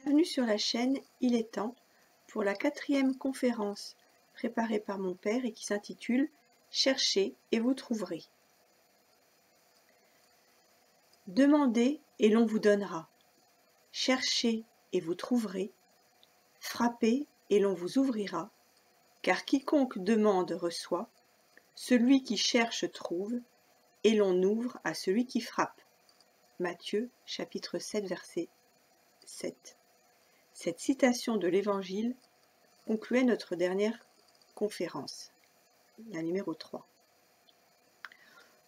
Bienvenue sur la chaîne Il est temps pour la 4e conférence préparée par mon père et qui s'intitule « Cherchez et vous trouverez ». Demandez et l'on vous donnera. Cherchez et vous trouverez. Frappez et l'on vous ouvrira. Car quiconque demande reçoit. Celui qui cherche trouve. Et l'on ouvre à celui qui frappe. Matthieu chapitre 7 verset 7. Cette citation de l'Évangile concluait notre dernière conférence, la numéro 3.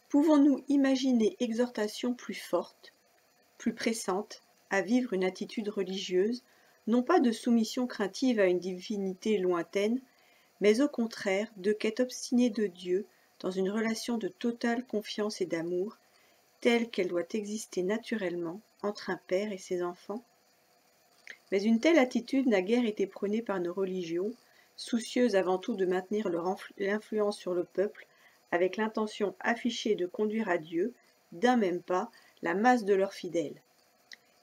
Pouvons-nous imaginer exhortation plus forte, plus pressante, à vivre une attitude religieuse, non pas de soumission craintive à une divinité lointaine, mais au contraire de quête obstinée de Dieu dans une relation de totale confiance et d'amour, telle qu'elle doit exister naturellement entre un père et ses enfants? Mais une telle attitude n'a guère été prônée par nos religions, soucieuses avant tout de maintenir leur influence sur le peuple, avec l'intention affichée de conduire à Dieu, d'un même pas, la masse de leurs fidèles.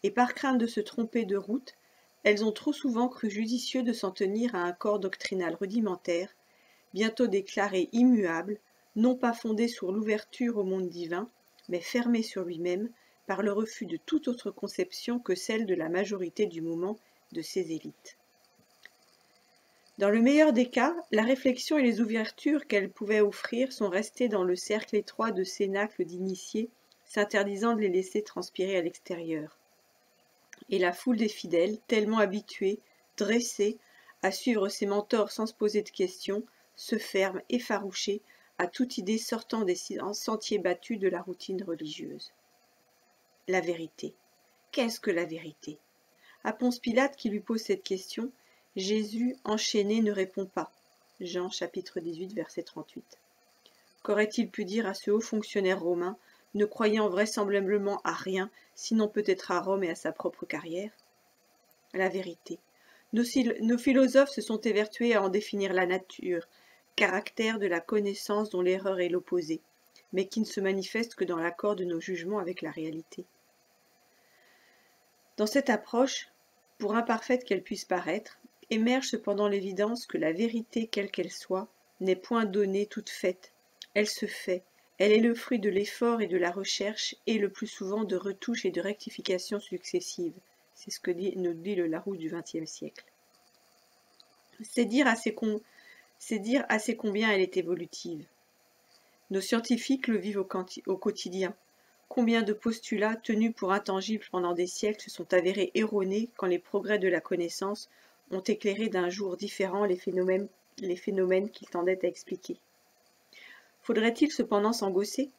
Et par crainte de se tromper de route, elles ont trop souvent cru judicieux de s'en tenir à un corps doctrinal rudimentaire, bientôt déclaré immuable, non pas fondé sur l'ouverture au monde divin, mais fermé sur lui-même, par le refus de toute autre conception que celle de la majorité du moment de ses élites. Dans le meilleur des cas, la réflexion et les ouvertures qu'elle pouvait offrir sont restées dans le cercle étroit de cénacles d'initiés, s'interdisant de les laisser transpirer à l'extérieur. Et la foule des fidèles, tellement habituée, dressée, à suivre ses mentors sans se poser de questions, se ferme, effarouchée, à toute idée sortant des sentiers battus de la routine religieuse. La vérité. Qu'est-ce que la vérité? À Ponce Pilate qui lui pose cette question, Jésus, enchaîné, ne répond pas. Jean chapitre 18, verset 38. Qu'aurait-il pu dire à ce haut fonctionnaire romain, ne croyant vraisemblablement à rien, sinon peut-être à Rome et à sa propre carrière? La vérité. Nos philosophes se sont évertués à en définir la nature, caractère de la connaissance dont l'erreur est l'opposé, mais qui ne se manifeste que dans l'accord de nos jugements avec la réalité. Dans cette approche, pour imparfaite qu'elle puisse paraître, émerge cependant l'évidence que la vérité, quelle qu'elle soit, n'est point donnée toute faite. Elle se fait, elle est le fruit de l'effort et de la recherche, et le plus souvent de retouches et de rectifications successives. C'est ce que nous dit le Larousse du XXe siècle. C'est dire assez combien elle est évolutive. Nos scientifiques le vivent au quotidien. Combien de postulats tenus pour intangibles pendant des siècles se sont avérés erronés quand les progrès de la connaissance ont éclairé d'un jour différent les phénomènes qu'ils tendaient à expliquer. Faudrait-il cependant s'angosser?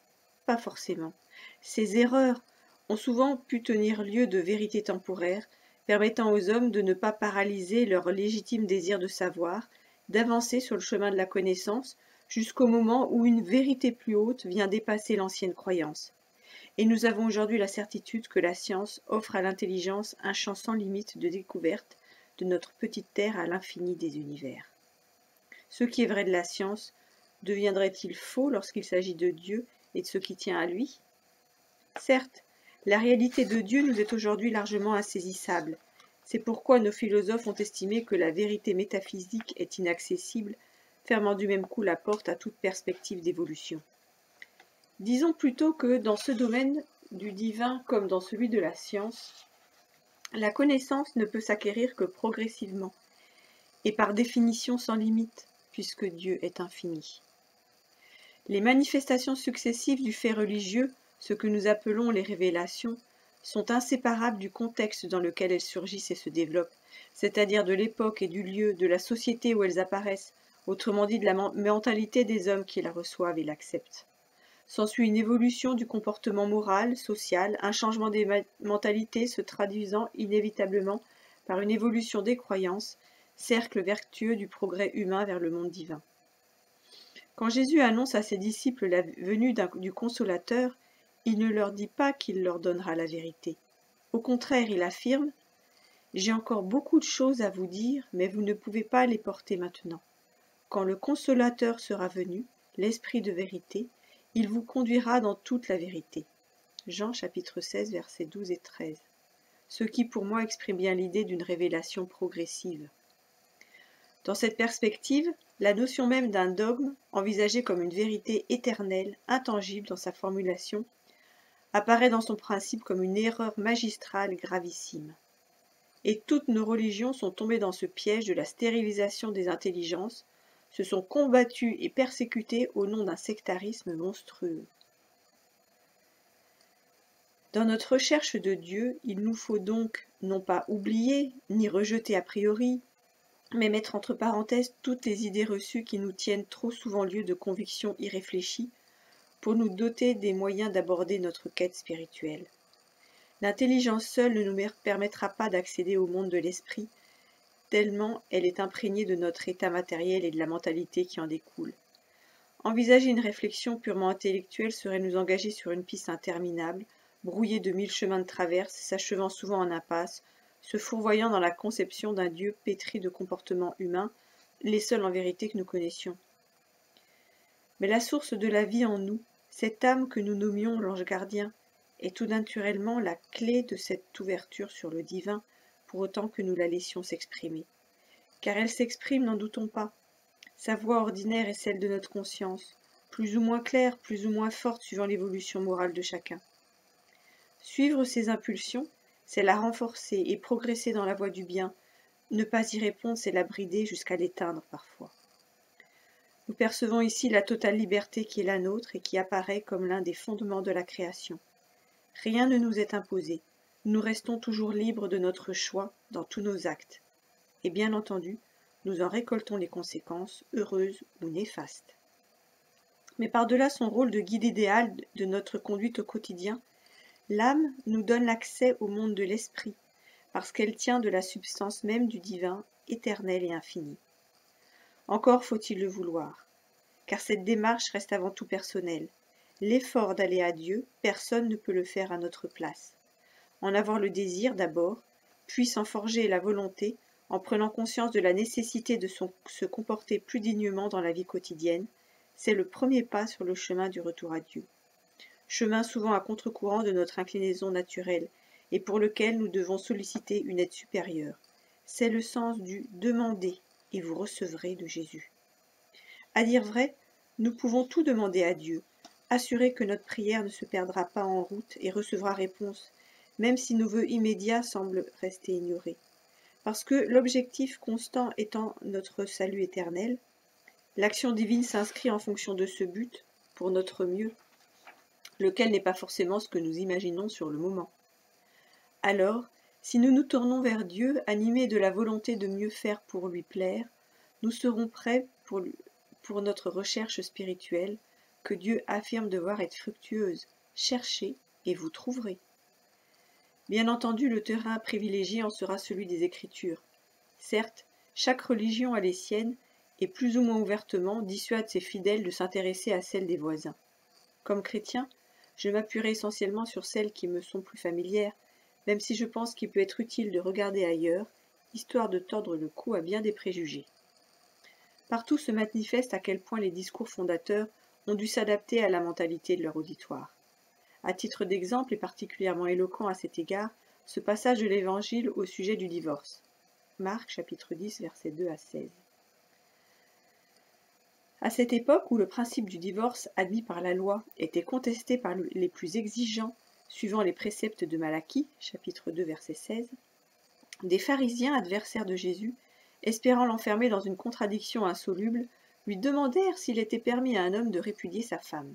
Pas forcément. Ces erreurs ont souvent pu tenir lieu de vérité temporaire, permettant aux hommes de ne pas paralyser leur légitime désir de savoir, d'avancer sur le chemin de la connaissance, jusqu'au moment où une vérité plus haute vient dépasser l'ancienne croyance. Et nous avons aujourd'hui la certitude que la science offre à l'intelligence un champ sans limite de découverte de notre petite terre à l'infini des univers. Ce qui est vrai de la science deviendrait-il faux lorsqu'il s'agit de Dieu et de ce qui tient à lui? Certes, la réalité de Dieu nous est aujourd'hui largement insaisissable. C'est pourquoi nos philosophes ont estimé que la vérité métaphysique est inaccessible, fermant du même coup la porte à toute perspective d'évolution. Disons plutôt que dans ce domaine du divin comme dans celui de la science, la connaissance ne peut s'acquérir que progressivement, et par définition sans limite, puisque Dieu est infini. Les manifestations successives du fait religieux, ce que nous appelons les révélations, sont inséparables du contexte dans lequel elles surgissent et se développent, c'est-à-dire de l'époque et du lieu, de la société où elles apparaissent, autrement dit de la mentalité des hommes qui la reçoivent et l'acceptent. S'ensuit une évolution du comportement moral, social, un changement des mentalités se traduisant inévitablement par une évolution des croyances, cercle vertueux du progrès humain vers le monde divin. Quand Jésus annonce à ses disciples la venue du Consolateur, il ne leur dit pas qu'il leur donnera la vérité. Au contraire, il affirme « J'ai encore beaucoup de choses à vous dire, mais vous ne pouvez pas les porter maintenant. Quand le Consolateur sera venu, l'Esprit de vérité, il vous conduira dans toute la vérité. » Jean chapitre 16, versets 12 et 13. ce qui pour moi exprime bien l'idée d'une révélation progressive. Dans cette perspective, la notion même d'un dogme, envisagé comme une vérité éternelle, intangible dans sa formulation, apparaît dans son principe comme une erreur magistrale gravissime. Et toutes nos religions sont tombées dans ce piège de la stérilisation des intelligences, se sont combattues et persécutées au nom d'un sectarisme monstrueux. Dans notre recherche de Dieu, il nous faut donc non pas oublier, ni rejeter a priori, mais mettre entre parenthèses toutes les idées reçues qui nous tiennent trop souvent lieu de convictions irréfléchies pour nous doter des moyens d'aborder notre quête spirituelle. L'intelligence seule ne nous permettra pas d'accéder au monde de l'esprit, tellement elle est imprégnée de notre état matériel et de la mentalité qui en découle. Envisager une réflexion purement intellectuelle serait nous engager sur une piste interminable, brouillée de 1000 chemins de traverse, s'achevant souvent en impasse, se fourvoyant dans la conception d'un Dieu pétri de comportements humains, les seuls en vérité que nous connaissions. Mais la source de la vie en nous, cette âme que nous nommions l'ange gardien, est tout naturellement la clé de cette ouverture sur le divin, pour autant que nous la laissions s'exprimer. Car elle s'exprime, n'en doutons pas. Sa voix ordinaire est celle de notre conscience, plus ou moins claire, plus ou moins forte suivant l'évolution morale de chacun. Suivre ses impulsions, c'est la renforcer et progresser dans la voie du bien. Ne pas y répondre, c'est la brider jusqu'à l'éteindre parfois. Nous percevons ici la totale liberté qui est la nôtre et qui apparaît comme l'un des fondements de la création. Rien ne nous est imposé. Nous restons toujours libres de notre choix dans tous nos actes. Et bien entendu, nous en récoltons les conséquences, heureuses ou néfastes. Mais par-delà son rôle de guide idéal de notre conduite au quotidien, l'âme nous donne l'accès au monde de l'esprit, parce qu'elle tient de la substance même du divin, éternel et infini. Encore faut-il le vouloir, car cette démarche reste avant tout personnelle. L'effort d'aller à Dieu, personne ne peut le faire à notre place. En avoir le désir d'abord, puis s'en forger la volonté, en prenant conscience de la nécessité de se comporter plus dignement dans la vie quotidienne, c'est le premier pas sur le chemin du retour à Dieu. Chemin souvent à contre-courant de notre inclinaison naturelle, et pour lequel nous devons solliciter une aide supérieure. C'est le sens du « demander et vous recevrez » de Jésus. À dire vrai, nous pouvons tout demander à Dieu, assurer que notre prière ne se perdra pas en route et recevra réponse, même si nos vœux immédiats semblent rester ignorés. Parce que l'objectif constant étant notre salut éternel, l'action divine s'inscrit en fonction de ce but, pour notre mieux, lequel n'est pas forcément ce que nous imaginons sur le moment. Alors, si nous nous tournons vers Dieu, animés de la volonté de mieux faire pour lui plaire, nous serons prêts pour notre recherche spirituelle, que Dieu affirme devoir être fructueuse. Cherchez et vous trouverez. Bien entendu, le terrain privilégié en sera celui des Écritures. Certes, chaque religion a les siennes, et plus ou moins ouvertement dissuade ses fidèles de s'intéresser à celles des voisins. Comme chrétien, je m'appuierai essentiellement sur celles qui me sont plus familières, même si je pense qu'il peut être utile de regarder ailleurs, histoire de tordre le cou à bien des préjugés. Partout se manifeste à quel point les discours fondateurs ont dû s'adapter à la mentalité de leur auditoire. À titre d'exemple et particulièrement éloquent à cet égard, ce passage de l'Évangile au sujet du divorce. Marc, chapitre 10, versets 2 à 16. À cette époque où le principe du divorce admis par la loi était contesté par les plus exigeants, suivant les préceptes de Malachie, chapitre 2, verset 16, des pharisiens adversaires de Jésus, espérant l'enfermer dans une contradiction insoluble, lui demandèrent s'il était permis à un homme de répudier sa femme.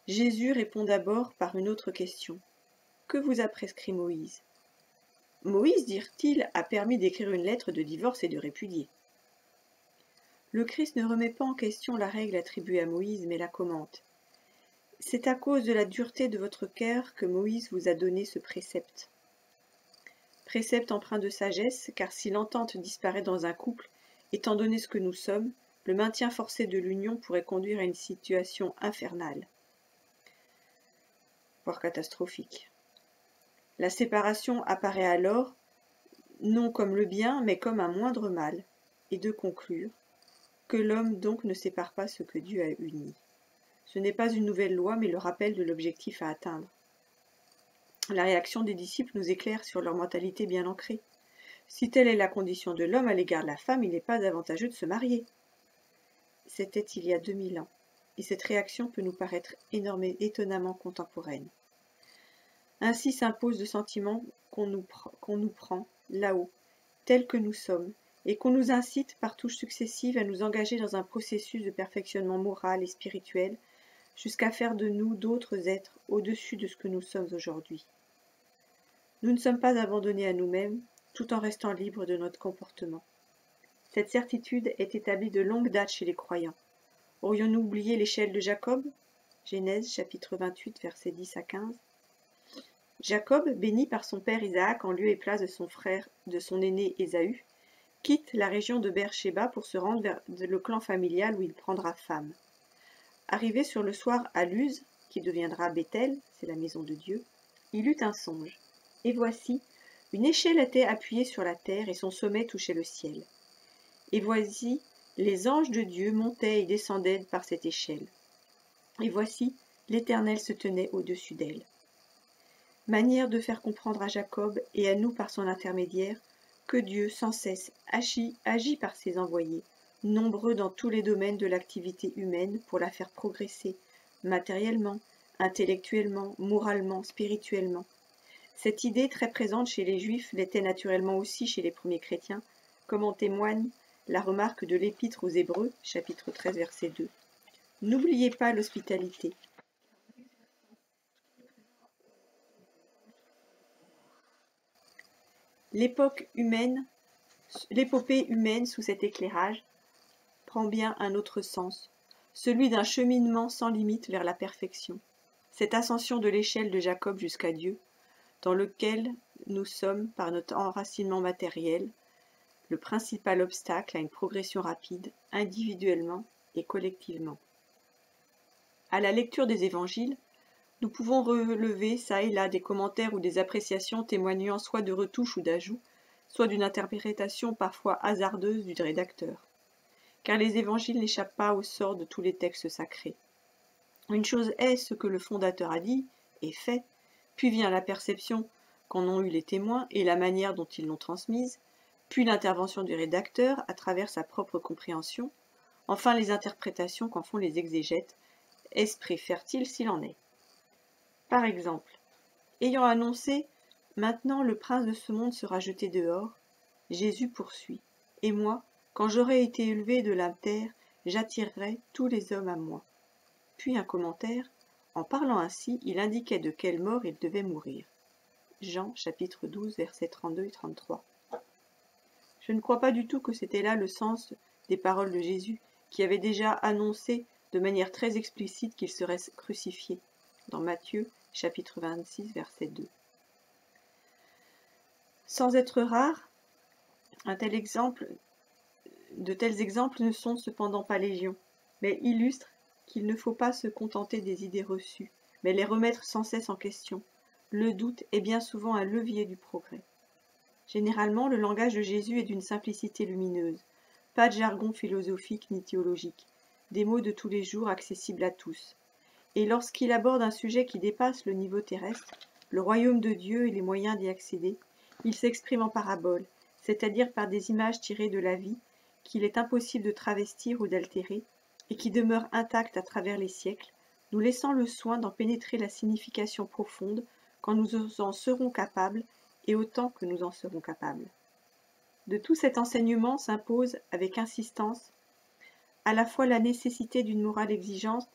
Jésus répond d'abord par une autre question. « Que vous a prescrit Moïse » ? Moïse, dirent-ils, a permis d'écrire une lettre de divorce et de répudier. Le Christ ne remet pas en question la règle attribuée à Moïse, mais la commente. C'est à cause de la dureté de votre cœur que Moïse vous a donné ce précepte. Précepte empreint de sagesse, car si l'entente disparaît dans un couple, étant donné ce que nous sommes, le maintien forcé de l'union pourrait conduire à une situation infernale, voire catastrophique. La séparation apparaît alors, non comme le bien, mais comme un moindre mal, et de conclure que l'homme donc ne sépare pas ce que Dieu a uni. Ce n'est pas une nouvelle loi, mais le rappel de l'objectif à atteindre. La réaction des disciples nous éclaire sur leur mentalité bien ancrée. Si telle est la condition de l'homme à l'égard de la femme, il n'est pas avantageux de se marier. C'était il y a 2000 ans, et cette réaction peut nous paraître étonnamment contemporaine. Ainsi s'impose le sentiment qu'on nous prend, là-haut, tels que nous sommes, et qu'on nous incite par touches successives à nous engager dans un processus de perfectionnement moral et spirituel, jusqu'à faire de nous d'autres êtres au-dessus de ce que nous sommes aujourd'hui. Nous ne sommes pas abandonnés à nous-mêmes, tout en restant libres de notre comportement. Cette certitude est établie de longue date chez les croyants. Aurions-nous oublié l'échelle de Jacob? Genèse chapitre 28, versets 10 à 15. Jacob, béni par son père Isaac en lieu et place de son frère, de son aîné Ésaü, quitte la région de Beer-Shéba pour se rendre vers le clan familial où il prendra femme. Arrivé sur le soir à Luz, qui deviendra Béthel, c'est la maison de Dieu, il eut un songe. Et voici, une échelle était appuyée sur la terre et son sommet touchait le ciel. Et voici, les anges de Dieu montaient et descendaient par cette échelle. Et voici, l'Éternel se tenait au-dessus d'elle. Manière de faire comprendre à Jacob et à nous par son intermédiaire que Dieu sans cesse agit par ses envoyés, nombreux dans tous les domaines de l'activité humaine pour la faire progresser, matériellement, intellectuellement, moralement, spirituellement. Cette idée très présente chez les Juifs l'était naturellement aussi chez les premiers chrétiens, comme en témoigne la remarque de l'Épître aux Hébreux, chapitre 13, verset 2. N'oubliez pas l'hospitalité. L'épopée humaine sous cet éclairage prend bien un autre sens, celui d'un cheminement sans limite vers la perfection. Cette ascension de l'échelle de Jacob jusqu'à Dieu, dans lequel nous sommes par notre enracinement matériel, le principal obstacle à une progression rapide, individuellement et collectivement. À la lecture des évangiles, nous pouvons relever çà et là des commentaires ou des appréciations témoignant soit de retouches ou d'ajouts, soit d'une interprétation parfois hasardeuse du rédacteur. Car les évangiles n'échappent pas au sort de tous les textes sacrés. Une chose est ce que le fondateur a dit et fait, puis vient la perception qu'en ont eu les témoins et la manière dont ils l'ont transmise, puis l'intervention du rédacteur à travers sa propre compréhension, enfin les interprétations qu'en font les exégètes, esprit fertile s'il en est. Par exemple, ayant annoncé « Maintenant le prince de ce monde sera jeté dehors », Jésus poursuit « Et moi, quand j'aurai été élevé de la terre, j'attirerai tous les hommes à moi. » Puis un commentaire, en parlant ainsi, il indiquait de quelle mort il devait mourir. Jean chapitre 12, versets 32 et 33. Je ne crois pas du tout que c'était là le sens des paroles de Jésus, qui avait déjà annoncé de manière très explicite qu'il serait crucifié, dans Matthieu chapitre 26, verset 2. Sans être rare, de tels exemples ne sont cependant pas légion, mais illustrent qu'il ne faut pas se contenter des idées reçues, mais les remettre sans cesse en question. Le doute est bien souvent un levier du progrès. Généralement, le langage de Jésus est d'une simplicité lumineuse, pas de jargon philosophique ni théologique, des mots de tous les jours accessibles à tous. Et lorsqu'il aborde un sujet qui dépasse le niveau terrestre, le royaume de Dieu et les moyens d'y accéder, il s'exprime en paraboles, c'est-à-dire par des images tirées de la vie, qu'il est impossible de travestir ou d'altérer, et qui demeurent intactes à travers les siècles, nous laissant le soin d'en pénétrer la signification profonde quand nous en serons capables, et autant que nous en serons capables. De tout cet enseignement s'impose, avec insistance, à la fois la nécessité d'une morale exigeante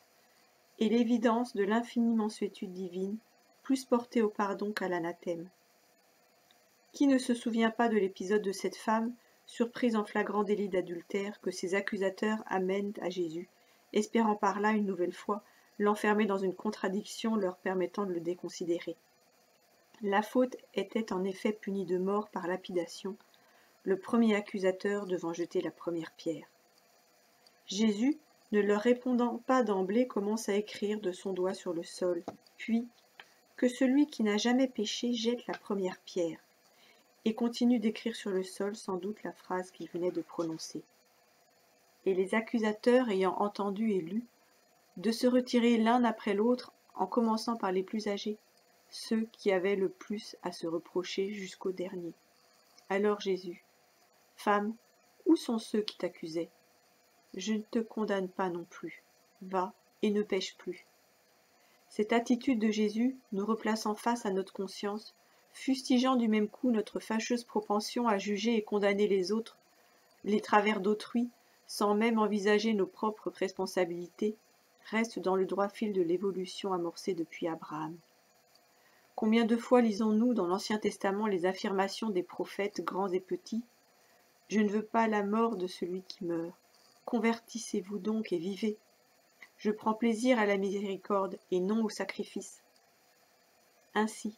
et l'évidence de l'infinie mansuétude divine, plus portée au pardon qu'à l'anathème. Qui ne se souvient pas de l'épisode de cette femme, surprise en flagrant délit d'adultère, que ses accusateurs amènent à Jésus, espérant par là une nouvelle fois l'enfermer dans une contradiction leur permettant de le déconsidérer. La faute était en effet punie de mort par lapidation, le premier accusateur devant jeter la première pierre. Jésus, ne leur répondant pas d'emblée, commence à écrire de son doigt sur le sol, puis « Que celui qui n'a jamais péché jette la première pierre » et continue d'écrire sur le sol sans doute la phrase qu'il venait de prononcer. Et les accusateurs ayant entendu et lu, de se retirer l'un après l'autre en commençant par les plus âgés, ceux qui avaient le plus à se reprocher jusqu'au dernier. Alors Jésus: Femme, où sont ceux qui t'accusaient? Je ne te condamne pas non plus. Va et ne pêche plus. Cette attitude de Jésus nous replaçant face à notre conscience, fustigeant du même coup notre fâcheuse propension à juger et condamner les autres, les travers d'autrui, sans même envisager nos propres responsabilités, reste dans le droit fil de l'évolution amorcée depuis Abraham. Combien de fois lisons-nous dans l'Ancien Testament les affirmations des prophètes grands et petits? Je ne veux pas la mort de celui qui meurt. Convertissez-vous donc et vivez. Je prends plaisir à la miséricorde et non au sacrifice. Ainsi,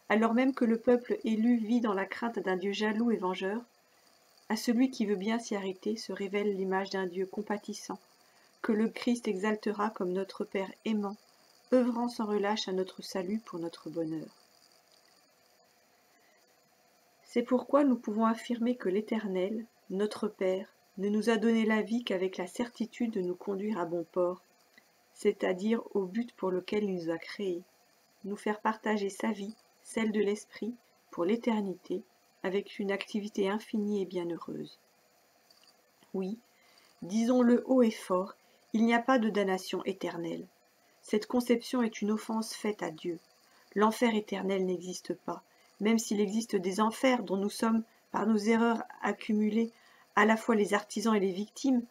alors même que le peuple élu vit dans la crainte d'un Dieu jaloux et vengeur, à celui qui veut bien s'y arrêter se révèle l'image d'un Dieu compatissant, que le Christ exaltera comme notre Père aimant, œuvrant sans relâche à notre salut pour notre bonheur. C'est pourquoi nous pouvons affirmer que l'Éternel, notre Père, ne nous a donné la vie qu'avec la certitude de nous conduire à bon port, c'est-à-dire au but pour lequel il nous a créés, nous faire partager sa vie, celle de l'Esprit, pour l'éternité, avec une activité infinie et bienheureuse. Oui, disons-le haut et fort, il n'y a pas de damnation éternelle. Cette conception est une offense faite à Dieu. L'enfer éternel n'existe pas, même s'il existe des enfers dont nous sommes, par nos erreurs accumulées, à la fois les artisans et les victimes,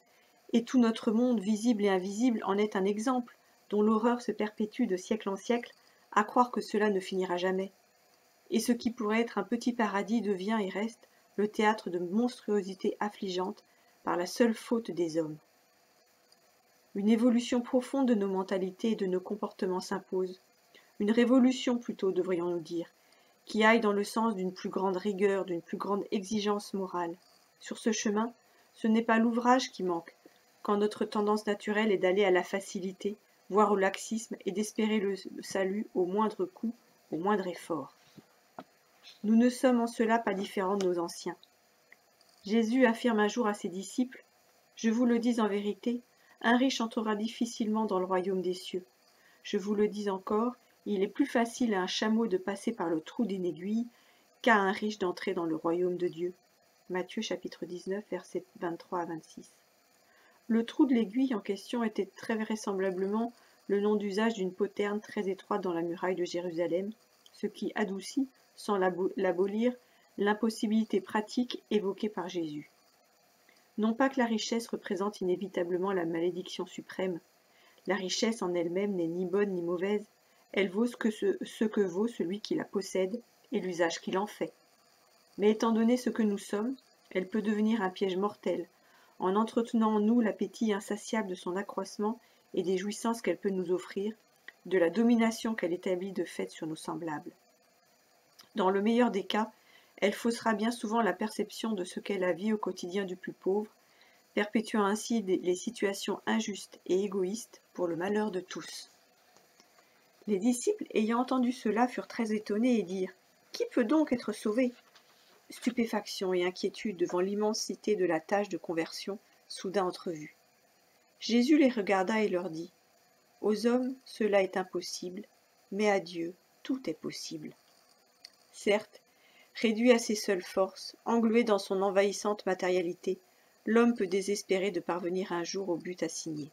et tout notre monde, visible et invisible, en est un exemple, dont l'horreur se perpétue de siècle en siècle, à croire que cela ne finira jamais. Et ce qui pourrait être un petit paradis devient et reste le théâtre de monstruosités affligeantes par la seule faute des hommes. Une évolution profonde de nos mentalités et de nos comportements s'impose, une révolution plutôt, devrions-nous dire, qui aille dans le sens d'une plus grande rigueur, d'une plus grande exigence morale. Sur ce chemin, ce n'est pas l'ouvrage qui manque, quand notre tendance naturelle est d'aller à la facilité, voire au laxisme, et d'espérer le salut au moindre coût, au moindre effort. Nous ne sommes en cela pas différents de nos anciens. Jésus affirme un jour à ses disciples: « Je vous le dis en vérité, un riche entrera difficilement dans le royaume des cieux. Je vous le dis encore, il est plus facile à un chameau de passer par le trou d'une aiguille qu'à un riche d'entrer dans le royaume de Dieu. » Matthieu chapitre 19, versets 23 à 26. Le trou de l'aiguille en question était très vraisemblablement le nom d'usage d'une poterne très étroite dans la muraille de Jérusalem, ce qui adoucit, sans l'abolir, l'impossibilité pratique évoquée par Jésus. Non pas que la richesse représente inévitablement la malédiction suprême. La richesse en elle-même n'est ni bonne ni mauvaise, elle vaut ce que vaut celui qui la possède et l'usage qu'il en fait. Mais étant donné ce que nous sommes, elle peut devenir un piège mortel, en entretenant en nous l'appétit insatiable de son accroissement et des jouissances qu'elle peut nous offrir, de la domination qu'elle établit de fait sur nos semblables. Dans le meilleur des cas, elle faussera bien souvent la perception de ce qu'est la vie au quotidien du plus pauvre, perpétuant ainsi les situations injustes et égoïstes pour le malheur de tous. Les disciples, ayant entendu cela, furent très étonnés et dirent: « Qui peut donc être sauvé ?» Stupéfaction et inquiétude devant l'immensité de la tâche de conversion soudain entrevue. Jésus les regarda et leur dit: « Aux hommes, cela est impossible, mais à Dieu, tout est possible. » Certes, réduit à ses seules forces, englué dans son envahissante matérialité, l'homme peut désespérer de parvenir un jour au but assigné.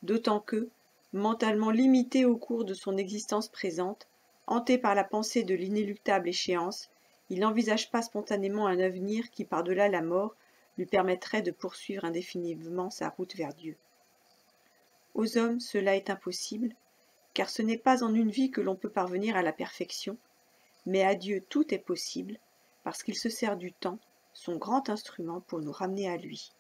D'autant que, mentalement limité au cours de son existence présente, hanté par la pensée de l'inéluctable échéance, il n'envisage pas spontanément un avenir qui, par-delà la mort, lui permettrait de poursuivre indéfiniment sa route vers Dieu. Aux hommes, cela est impossible, car ce n'est pas en une vie que l'on peut parvenir à la perfection, mais à Dieu tout est possible, parce qu'il se sert du temps, son grand instrument pour nous ramener à lui.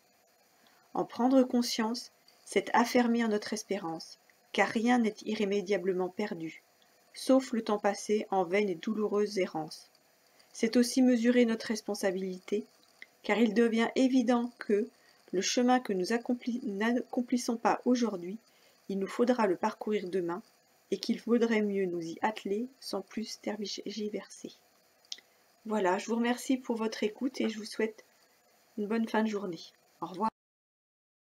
En prendre conscience, c'est affermir notre espérance, car rien n'est irrémédiablement perdu, sauf le temps passé en vaine et douloureuse errance. C'est aussi mesurer notre responsabilité, car il devient évident que, le chemin que nous n'accomplissons pas aujourd'hui, il nous faudra le parcourir demain, et qu'il vaudrait mieux nous y atteler sans plus tergiverser. Voilà, je vous remercie pour votre écoute et je vous souhaite une bonne fin de journée. Au revoir.